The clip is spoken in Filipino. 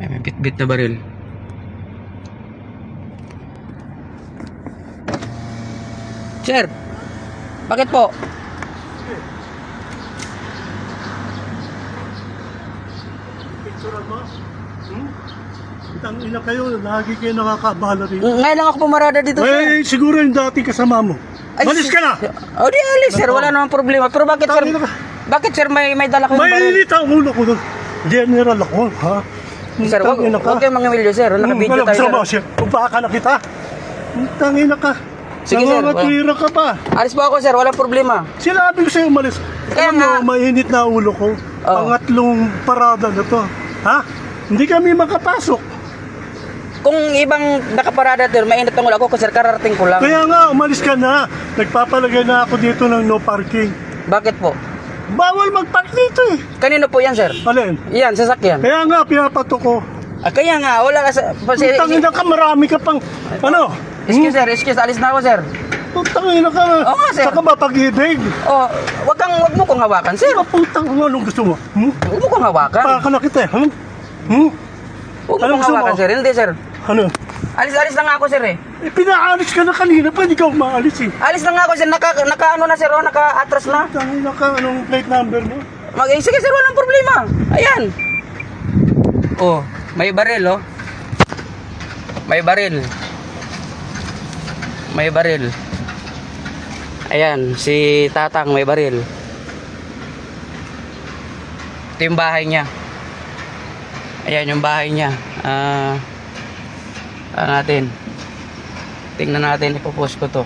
Ay, may bit-bit na baril. Sir, bakit po? Picture mo? Ina kayo, lagi kayo nakakabala rin. Ngayon lang ako pumarada dito, sir. Eh, siguro yung dati kasama mo. Ay, Malis ka na! O, di alis, sir. Wala namang problema. Pero bakit, sir? Tangina ka. Bakit, sir, may dala kayong baril? Mainit ang ulo ko doon. General ako, ha? Sir, huwag kayong mangamilyo, sir. Nakabidyo tayo, sir. Baka na kita. Tangina ka. Sige, sir. Nangangatwira ka pa. Alis po ako, sir. Walang problema. Sinabi ko sa'yo umalis. Kaya Alam nga. mo, mainit na ulo ko. Oh. Pangatlong parada na to. Ha? Hindi kami makapasok. Kung ibang nakaparada, sir, mainit ang ulo ako, sir. Kararating ko lang. Kaya nga, umalis ka na. Nagpapalagay na ako dito ng no parking. Bakit po? Bawal mag-park dito eh. Kanino po yan, sir? Alin? Yan, sasakyan. Kaya nga, pinapato ko. Kaya nga, wala ka sa... Tangina ka, marami ka pang... Ano? Excuse, sir. Excuse, alis na ako, sir. Tangina ka. Oo nga, sir. Saka mapag-ibig. Oh, wag mo kong hawakan, sir. Putang, anong gusto mo? Huwag mo kong hawakan. Baka na kita eh. Huwag mo Anong kong gusto hawakan, mo? sir. Hindi, sir. Ano? Alis na nga ako, sir, eh. Pinaalis ka na kanina pa, hindi ka umaalis eh. Alis na nga ako, sir. Naka ano na, sir, oh. Naka-atras na. Tangina ka, anong plate number mo? Sige, sir, walang problema. Ayan. Oh, may baril, oh. May baril. May baril. Ayan, si Tatang may baril. Ito yung bahay niya. Ayan yung bahay niya. Natin. Tingnan natin, ipopost ko to.